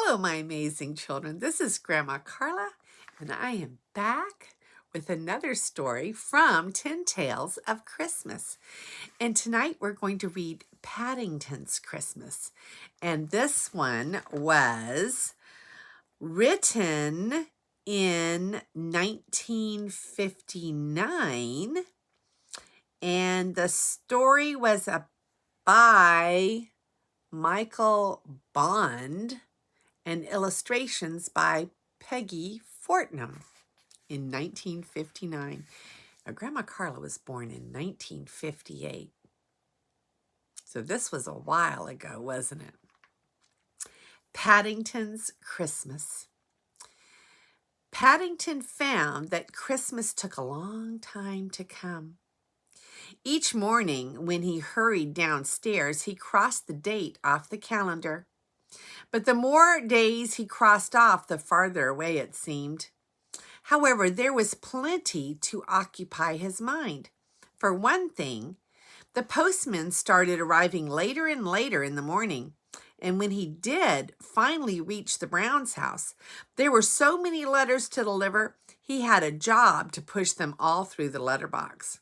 Hello, my amazing children. This is Grandma Carla, and I am back with another story from 10 Tales of Christmas. And tonight we're going to read Paddington's Christmas. And this one was written in 1959, and the story was by Michael Bond and illustrations by Peggy Fortnum in 1959. Now, Grandma Carla was born in 1958. So this was a while ago, wasn't it? Paddington's Christmas. Paddington found that Christmas took a long time to come. Each morning when he hurried downstairs, he crossed the date off the calendar. But the more days he crossed off, the farther away it seemed. However, there was plenty to occupy his mind. For one thing, the postman started arriving later and later in the morning. And when he did finally reach the Browns' house, there were so many letters to deliver, he had a job to push them all through the letterbox.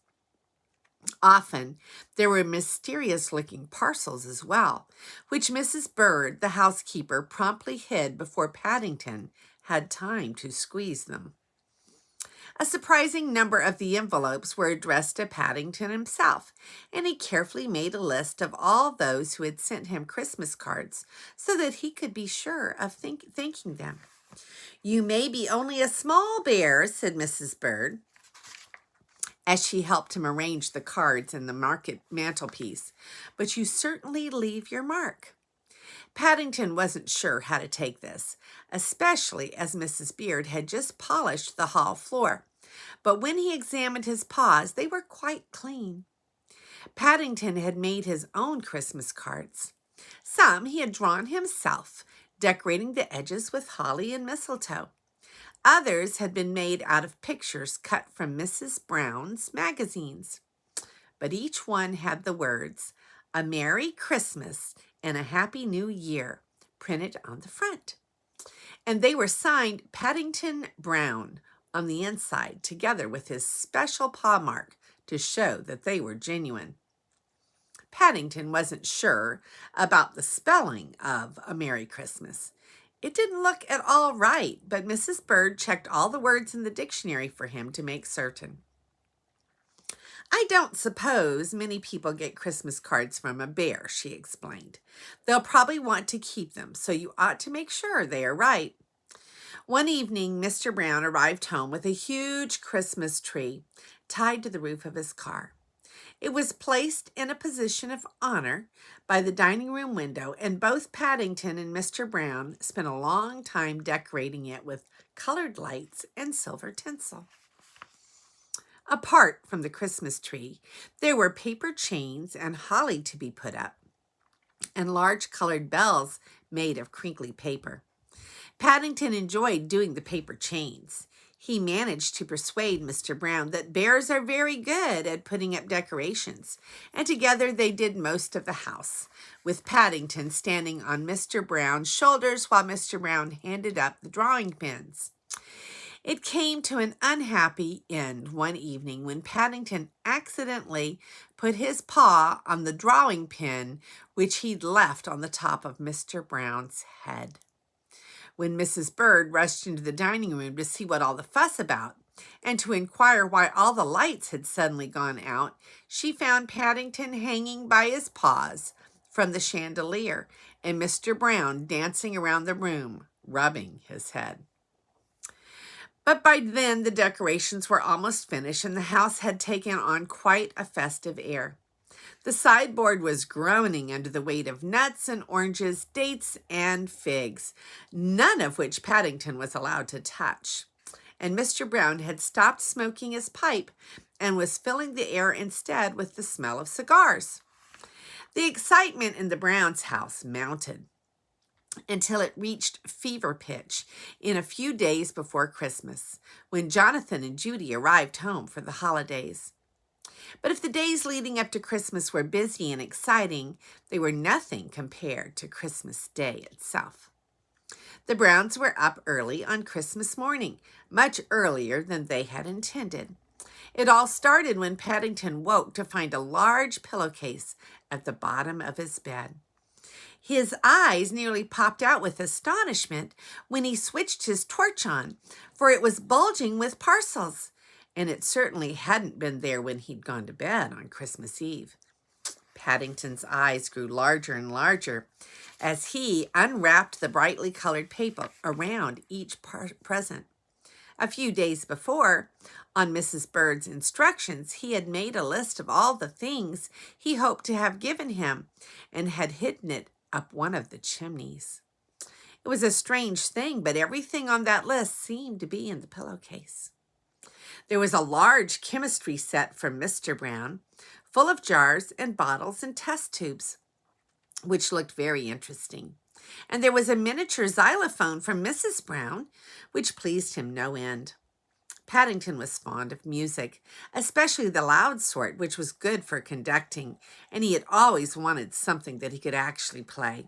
Often, there were mysterious-looking parcels as well, which Mrs. Bird, the housekeeper, promptly hid before Paddington had time to squeeze them. A surprising number of the envelopes were addressed to Paddington himself, and he carefully made a list of all those who had sent him Christmas cards so that he could be sure of thanking them. "You may be only a small bear," said Mrs. Bird, as she helped him arrange the cards in the mantelpiece, "but you certainly leave your mark." Paddington wasn't sure how to take this, especially as Mrs. Beard had just polished the hall floor. But when he examined his paws, they were quite clean. Paddington had made his own Christmas cards. Some he had drawn himself, decorating the edges with holly and mistletoe. Others had been made out of pictures cut from Mrs. Brown's magazines. But each one had the words, "A Merry Christmas and a Happy New Year," printed on the front. And they were signed Paddington Brown on the inside, together with his special paw mark to show that they were genuine. Paddington wasn't sure about the spelling of "A Merry Christmas." It didn't look at all right, but Mrs. Bird checked all the words in the dictionary for him to make certain. "I don't suppose many people get Christmas cards from a bear," she explained. "They'll probably want to keep them, so you ought to make sure they are right." One evening, Mr. Brown arrived home with a huge Christmas tree tied to the roof of his car. It was placed in a position of honor by the dining room window, and both Paddington and Mr. Brown spent a long time decorating it with colored lights and silver tinsel. Apart from the Christmas tree, there were paper chains and holly to be put up, and large colored bells made of crinkly paper. Paddington enjoyed doing the paper chains. He managed to persuade Mr. Brown that bears are very good at putting up decorations, and together they did most of the house, with Paddington standing on Mr. Brown's shoulders while Mr. Brown handed up the drawing pins. It came to an unhappy end one evening when Paddington accidentally put his paw on the drawing pin which he'd left on the top of Mr. Brown's head. When Mrs. Bird rushed into the dining room to see what all the fuss about, and to inquire why all the lights had suddenly gone out, she found Paddington hanging by his paws from the chandelier, and Mr. Brown dancing around the room, rubbing his head. But by then the decorations were almost finished, and the house had taken on quite a festive air. The sideboard was groaning under the weight of nuts and oranges, dates and figs, none of which Paddington was allowed to touch. And Mr. Brown had stopped smoking his pipe and was filling the air instead with the smell of cigars. The excitement in the Browns' house mounted until it reached fever pitch in a few days before Christmas, when Jonathan and Judy arrived home for the holidays. But if the days leading up to Christmas were busy and exciting, they were nothing compared to Christmas Day itself. The Browns were up early on Christmas morning, much earlier than they had intended. It all started when Paddington woke to find a large pillowcase at the bottom of his bed. His eyes nearly popped out with astonishment when he switched his torch on, for it was bulging with parcels, and it certainly hadn't been there when he'd gone to bed on Christmas Eve. Paddington's eyes grew larger and larger as he unwrapped the brightly colored paper around each present. A few days before, on Mrs. Bird's instructions, he had made a list of all the things he hoped to have given him and had hidden it up one of the chimneys. It was a strange thing, but everything on that list seemed to be in the pillowcase. There was a large chemistry set from Mr. Brown, full of jars and bottles and test tubes, which looked very interesting. And there was a miniature xylophone from Mrs. Brown, which pleased him no end. Paddington was fond of music, especially the loud sort, which was good for conducting, and he had always wanted something that he could actually play.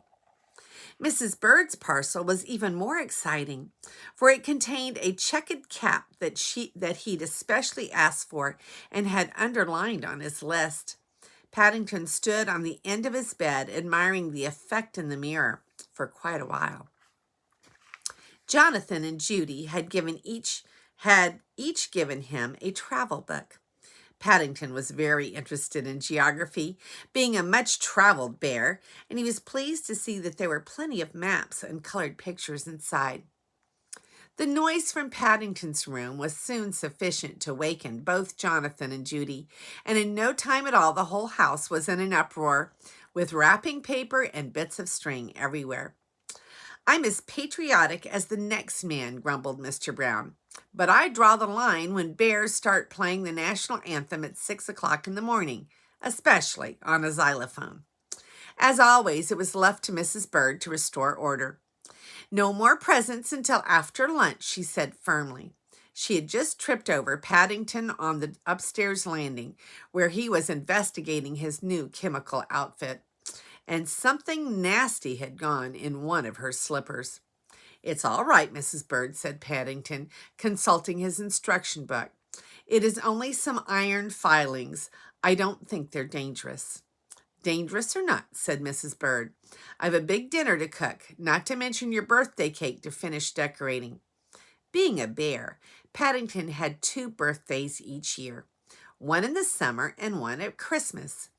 Mrs. Bird's parcel was even more exciting, for it contained a checkered cap that he'd especially asked for and had underlined on his list. Paddington stood on the end of his bed, admiring the effect in the mirror for quite a while. Jonathan and Judy had each given him a travel book. Paddington was very interested in geography, being a much-traveled bear, and he was pleased to see that there were plenty of maps and colored pictures inside. The noise from Paddington's room was soon sufficient to waken both Jonathan and Judy, and in no time at all the whole house was in an uproar, with wrapping paper and bits of string everywhere. "I'm as patriotic as the next man," grumbled Mr. Brown, "but I draw the line when bears start playing the national anthem at 6 o'clock in the morning, especially on a xylophone." As always, it was left to Mrs. Bird to restore order. "No more presents until after lunch," she said firmly. She had just tripped over Paddington on the upstairs landing, where he was investigating his new chemical outfit, and something nasty had gone in one of her slippers. "It's all right, Mrs. Bird," said Paddington, consulting his instruction book. "It is only some iron filings. I don't think they're dangerous." "Dangerous or not," said Mrs. Bird, "I've a big dinner to cook, not to mention your birthday cake to finish decorating." Being a bear, Paddington had 2 birthdays each year, one in the summer and one at Christmas,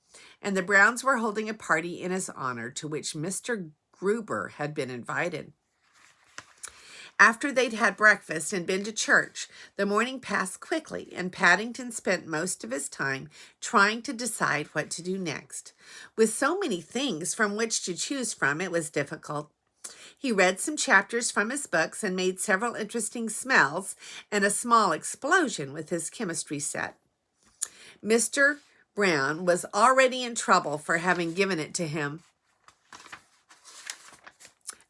and the Browns were holding a party in his honor to which Mr. Gruber had been invited. After they'd had breakfast and been to church, the morning passed quickly, and Paddington spent most of his time trying to decide what to do next. With so many things from which to choose from, it was difficult. He read some chapters from his books and made several interesting smells and a small explosion with his chemistry set. Mr. Brown was already in trouble for having given it to him,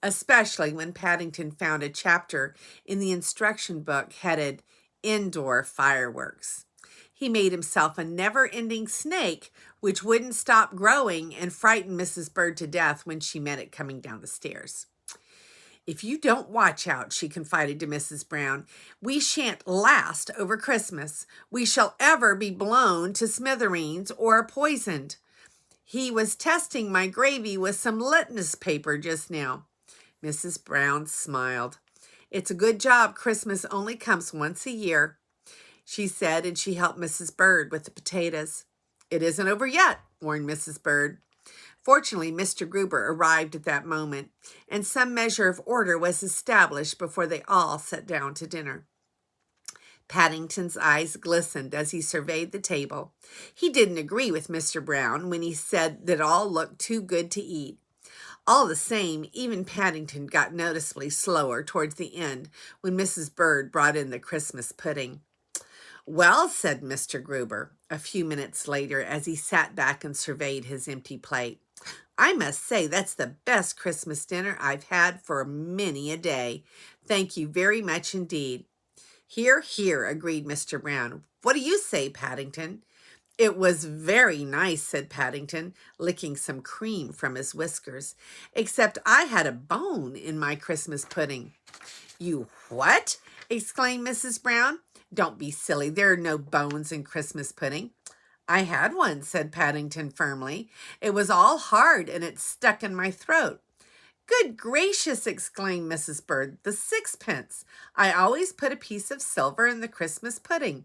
especially when Paddington found a chapter in the instruction book headed "Indoor Fireworks." He made himself a never-ending snake, which wouldn't stop growing and frightened Mrs. Bird to death when she met it coming down the stairs. "If you don't watch out," she confided to Mrs. Brown, "we shan't last over Christmas. We shall ever be blown to smithereens or poisoned. He was testing my gravy with some litmus paper just now." Mrs. Brown smiled. "It's a good job Christmas only comes once a year," she said, and she helped Mrs. Bird with the potatoes. "It isn't over yet," warned Mrs. Bird. Fortunately, Mr. Gruber arrived at that moment, and some measure of order was established before they all sat down to dinner. Paddington's eyes glistened as he surveyed the table. He didn't agree with Mr. Brown when he said that all looked too good to eat. All the same, even Paddington got noticeably slower towards the end when Mrs. Bird brought in the Christmas pudding. "Well," said Mr. Gruber, a few minutes later as he sat back and surveyed his empty plate, "I must say that's the best Christmas dinner I've had for many a day. Thank you very much indeed." "Hear, hear," agreed Mr. Brown. "What do you say, Paddington?" It was very nice, said Paddington, licking some cream from his whiskers, except I had a bone in my Christmas pudding. You what? Exclaimed Mrs. Brown. Don't be silly. There are no bones in Christmas pudding. I had one, said Paddington firmly. It was all hard and it stuck in my throat. Good gracious, exclaimed Mrs. Bird, the sixpence. I always put a piece of silver in the Christmas pudding.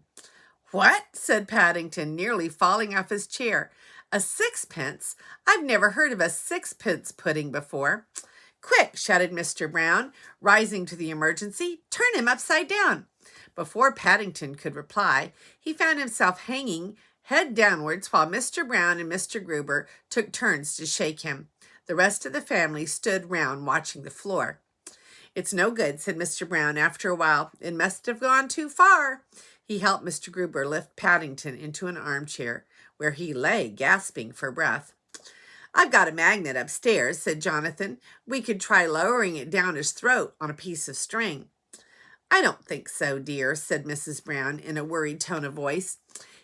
What? Said Paddington, nearly falling off his chair. A sixpence? I've never heard of a sixpence pudding before. Quick, shouted Mr. Brown, rising to the emergency. Turn him upside down. Before Paddington could reply, he found himself hanging head downwards while Mr. Brown and Mr. Gruber took turns to shake him. The rest of the family stood round watching the floor. It's no good, said Mr. Brown after a while. It must have gone too far. He helped Mr. Gruber lift Paddington into an armchair, where he lay gasping for breath. I've got a magnet upstairs, said Jonathan. We could try lowering it down his throat on a piece of string. I don't think so, dear, said Mrs. Brown in a worried tone of voice.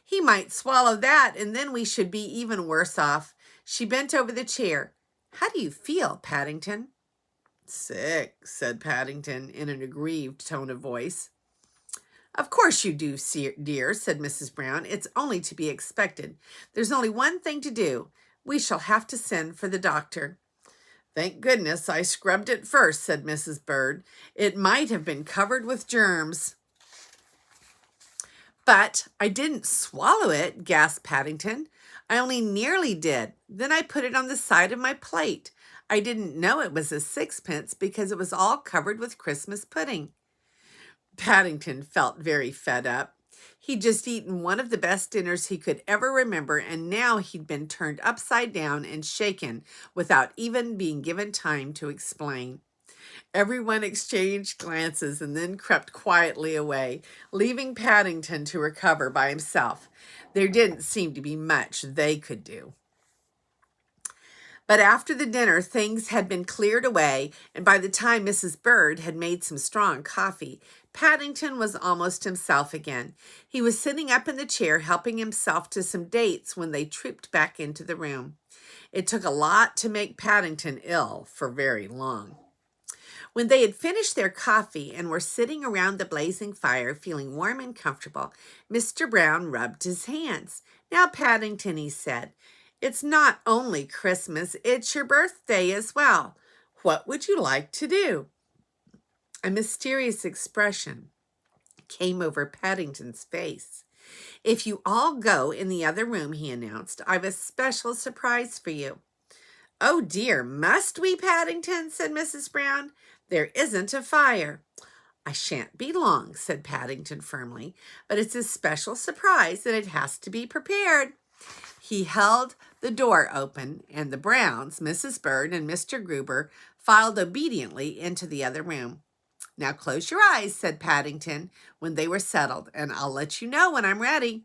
He might swallow that, and then we should be even worse off. She bent over the chair. How do you feel, Paddington? Sick, said Paddington in an aggrieved tone of voice. Of course you do, dear, said Mrs. Brown. It's only to be expected. There's only one thing to do. We shall have to send for the doctor. Thank goodness I scrubbed it first, said Mrs. Bird. It might have been covered with germs. But I didn't swallow it, gasped Paddington. I only nearly did. Then I put it on the side of my plate. I didn't know it was a sixpence because it was all covered with Christmas pudding. Paddington felt very fed up. He'd just eaten one of the best dinners he could ever remember, and now he'd been turned upside down and shaken without even being given time to explain. Everyone exchanged glances and then crept quietly away, leaving Paddington to recover by himself. There didn't seem to be much they could do. But after the dinner, things had been cleared away, and by the time Mrs. Bird had made some strong coffee, Paddington was almost himself again. He was sitting up in the chair, helping himself to some dates when they trooped back into the room. It took a lot to make Paddington ill for very long. When they had finished their coffee and were sitting around the blazing fire, feeling warm and comfortable, Mr. Brown rubbed his hands. Now, Paddington, he said, it's not only Christmas, it's your birthday as well. What would you like to do? A mysterious expression came over Paddington's face. If you all go in the other room, he announced, I've a special surprise for you. Oh dear, must we, Paddington? Said Mrs. Brown. There isn't a fire. I shan't be long, said Paddington firmly, but it's a special surprise and it has to be prepared. He held the door open, and the Browns, Mrs. Bird and Mr. Gruber, filed obediently into the other room. Now close your eyes, said Paddington when they were settled, and I'll let you know when I'm ready.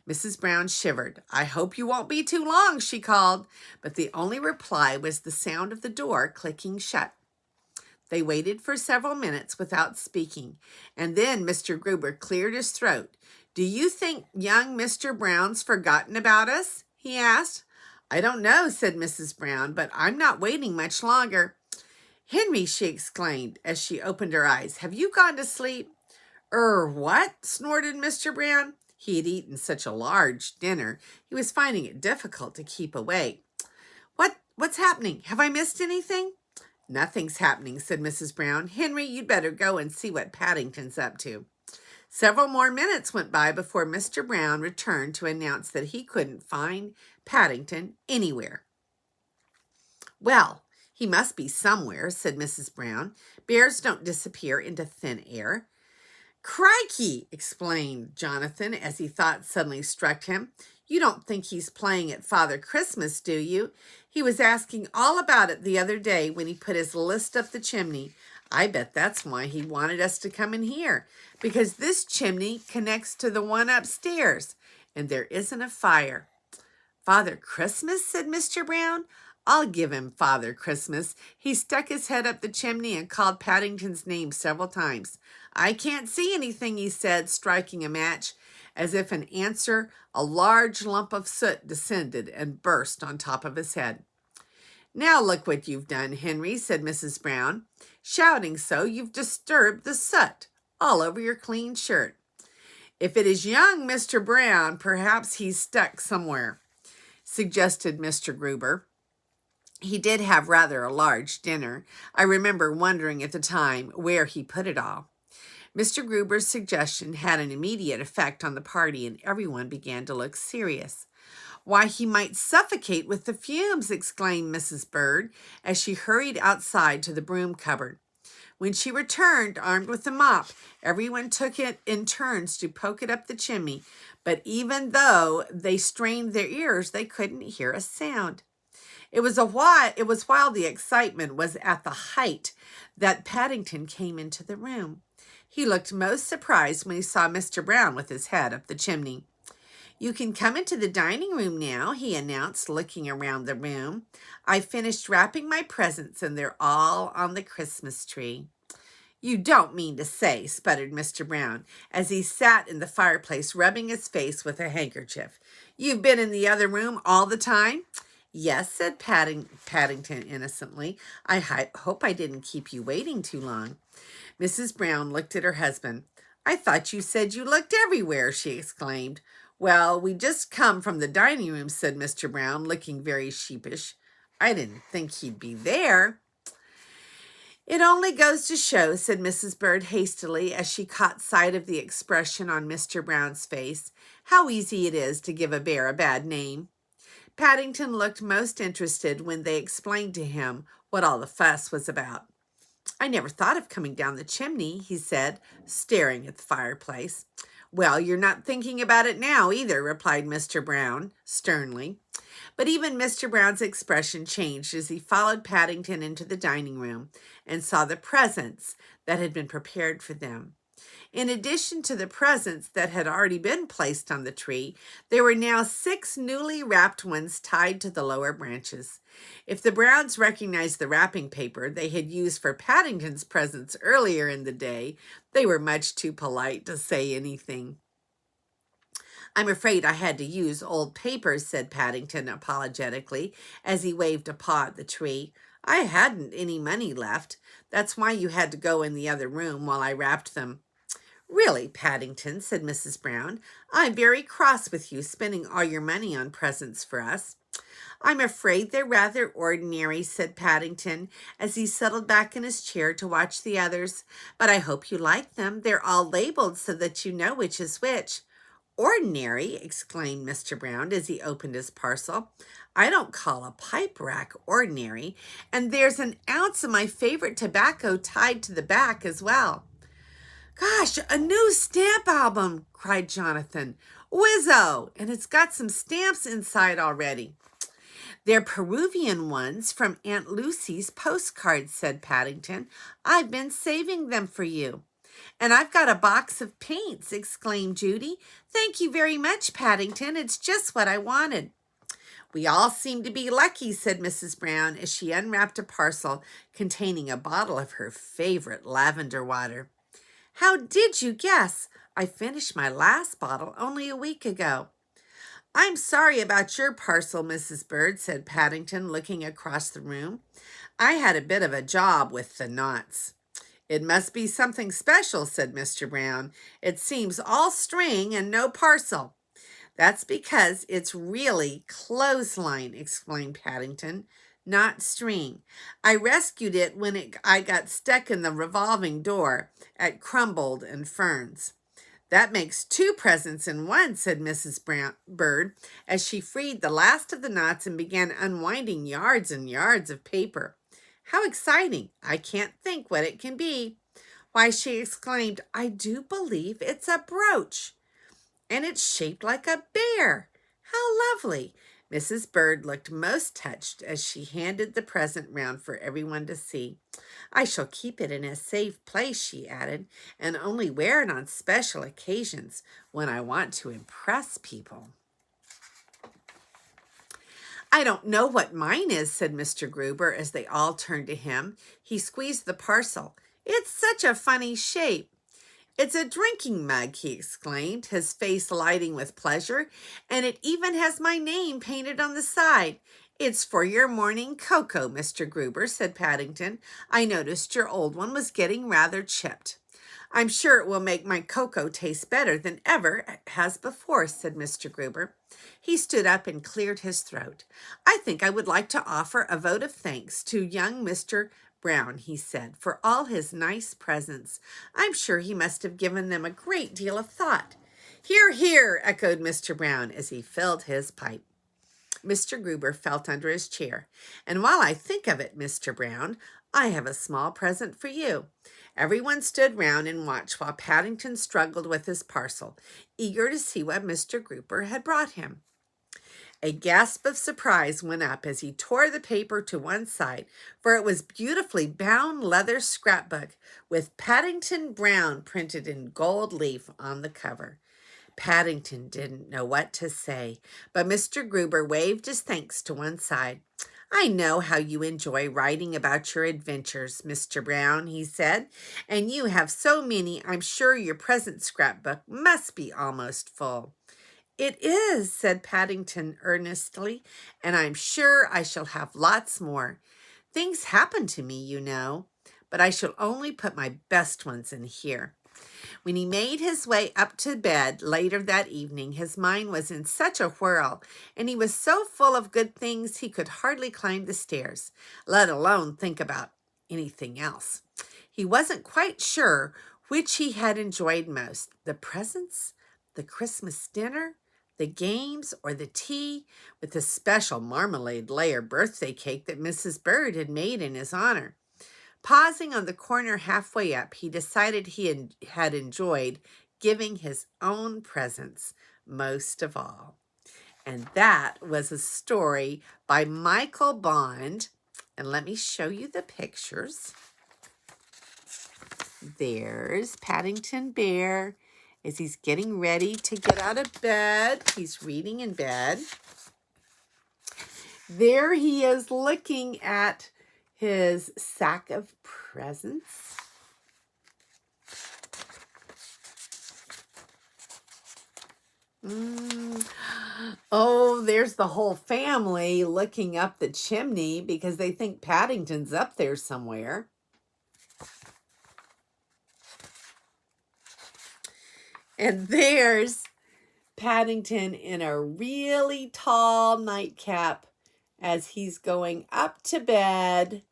Mrs. Brown shivered. I hope you won't be too long, she called, but the only reply was the sound of the door clicking shut. They waited for several minutes without speaking, and then Mr. Gruber cleared his throat. Do you think young Mr. Brown's forgotten about us? He asked. I don't know, said Mrs. Brown, but I'm not waiting much longer. Henry, she exclaimed as she opened her eyes, have you gone to sleep? What? Snorted Mr. Brown. He had eaten such a large dinner, he was finding it difficult to keep awake. What's happening? Have I missed anything? Nothing's happening, said Mrs. Brown. Henry, you'd better go and see what Paddington's up to. Several more minutes went by before Mr. Brown returned to announce that he couldn't find Paddington anywhere. Well, he must be somewhere, said Mrs. Brown. Bears don't disappear into thin air. Crikey, explained Jonathan as he thought suddenly struck him. You don't think he's playing at Father Christmas, do you? He was asking all about it the other day when he put his list up the chimney. I bet that's why he wanted us to come in here, because this chimney connects to the one upstairs, and there isn't a fire. Father Christmas, said Mr. Brown. I'll give him Father Christmas. He stuck his head up the chimney and called Paddington's name several times. I can't see anything, he said, striking a match. As if in answer, a large lump of soot descended and burst on top of his head. "Now look what you've done, Henry," said Mrs. Brown. "Shouting so, you've disturbed the soot all over your clean shirt. If it is young Mr. Brown, perhaps he's stuck somewhere," suggested Mr. Gruber. He did have rather a large dinner. I remember wondering at the time where he put it all. Mr. Gruber's suggestion had an immediate effect on the party, and everyone began to look serious. "Why, he might suffocate with the fumes," exclaimed Mrs. Bird as she hurried outside to the broom cupboard. When she returned, armed with the mop, everyone took it in turns to poke it up the chimney, but even though they strained their ears, they couldn't hear a sound. It was while the excitement was at the height that Paddington came into the room. He looked most surprised when he saw Mr. Brown with his head up the chimney. "You can come into the dining room now," he announced, looking around the room. "I've finished wrapping my presents, and they're all on the Christmas tree." "You don't mean to say," sputtered Mr. Brown, as he sat in the fireplace rubbing his face with a handkerchief. "You've been in the other room all the time?" "Yes," said Paddington innocently. "I hope I didn't keep you waiting too long." Mrs. Brown looked at her husband. "I thought you said you looked everywhere," she exclaimed. "Well, we just come from the dining room," said Mr. Brown, looking very sheepish. "I didn't think he'd be there." "It only goes to show," said Mrs. Bird hastily as she caught sight of the expression on Mr. Brown's face, "how easy it is to give a bear a bad name." Paddington looked most interested when they explained to him what all the fuss was about. "I never thought of coming down the chimney," he said, staring at the fireplace. "Well, you're not thinking about it now either," replied Mr. Brown sternly. But even Mr. Brown's expression changed as he followed Paddington into the dining room and saw the presents that had been prepared for them. In addition to the presents that had already been placed on the tree, there were now 6 newly wrapped ones tied to the lower branches. If the Browns recognized the wrapping paper they had used for Paddington's presents earlier in the day, they were much too polite to say anything. "I'm afraid I had to use old paper," said Paddington apologetically as he waved a paw at the tree. "I hadn't any money left. That's why you had to go in the other room while I wrapped them." "Really, Paddington," said Mrs. Brown, "I'm very cross with you spending all your money on presents for us." "I'm afraid they're rather ordinary," said Paddington as he settled back in his chair to watch the others. "But I hope you like them. They're all labeled so that you know which is which." "Ordinary!" exclaimed Mr. Brown as he opened his parcel. "I don't call a pipe rack ordinary, and there's an ounce of my favorite tobacco tied to the back as well." "Gosh, a new stamp album!" cried Jonathan. "Whizzo! And it's got some stamps inside already." "They're Peruvian ones from Aunt Lucy's postcards," said Paddington. "I've been saving them for you." "And I've got a box of paints," exclaimed Judy. "Thank you very much, Paddington. It's just what I wanted." "We all seem to be lucky," said Mrs. Brown as she unwrapped a parcel containing a bottle of her favorite lavender water. "How did you guess? I finished my last bottle only a week ago." "I'm sorry about your parcel, Mrs. Bird," said Paddington, looking across the room. "I had a bit of a job with the knots." "It must be something special," said Mr. Brown. "It seems all string and no parcel." "That's because it's really clothesline," explained Paddington, "not string. I rescued it when I got stuck in the revolving door at Crumbled and Ferns." "That makes 2 presents in one," said Mrs. Bird, as she freed the last of the knots and began unwinding yards and yards of paper. "How exciting! I can't think what it can be." "Why," she exclaimed, "I do believe it's a brooch. And it's shaped like a bear. How lovely!" Mrs. Bird looked most touched as she handed the present round for everyone to see. "I shall keep it in a safe place," she added, "and only wear it on special occasions when I want to impress people." "I don't know what mine is," said Mr. Gruber as they all turned to him. He squeezed the parcel. "It's such a funny shape." It's a drinking mug, he exclaimed, his face lighting with pleasure, and it even has my name painted on the side. It's for your morning cocoa, Mr. Gruber, said Paddington. I noticed your old one was getting rather chipped. I'm sure it will make my cocoa taste better than ever it has before, said Mr. Gruber. He stood up and cleared his throat. I think I would like to offer a vote of thanks to young Mr. Brown, he said, for all his nice presents. I'm sure he must have given them a great deal of thought. Hear, hear, echoed Mr. Brown as he filled his pipe. Mr. Gruber felt under his chair. And while I think of it, Mr. Brown, I have a small present for you. Everyone stood round and watched while Paddington struggled with his parcel, eager to see what Mr. Gruber had brought him. A gasp of surprise went up as he tore the paper to one side, for it was beautifully bound leather scrapbook with Paddington Brown printed in gold leaf on the cover. Paddington didn't know what to say, but Mr. Gruber waved his thanks to one side. I know how you enjoy writing about your adventures, Mr. Brown, he said, and you have so many, I'm sure your present scrapbook must be almost full. It is, said Paddington earnestly, and I'm sure I shall have lots more. Things happen to me, you know, but I shall only put my best ones in here. When he made his way up to bed later that evening, his mind was in such a whirl, and he was so full of good things he could hardly climb the stairs, let alone think about anything else. He wasn't quite sure which he had enjoyed most, the presents, the Christmas dinner, the games, or the tea with the special marmalade layer birthday cake that Mrs. Bird had made in his honor. Pausing on the corner halfway up, he decided he had enjoyed giving his own presents most of all. And that was a story by Michael Bond. And let me show you the pictures. There's Paddington Bear as he's getting ready to get out of bed. He's reading in bed. There he is looking at his sack of presents. Oh, there's the whole family looking up the chimney because they think Paddington's up there somewhere. And there's Paddington in a really tall nightcap as he's going up to bed,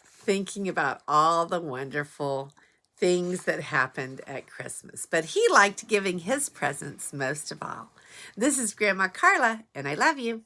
thinking about all the wonderful things that happened at Christmas. But he liked giving his presents most of all. This is Grandma Carla, and I love you.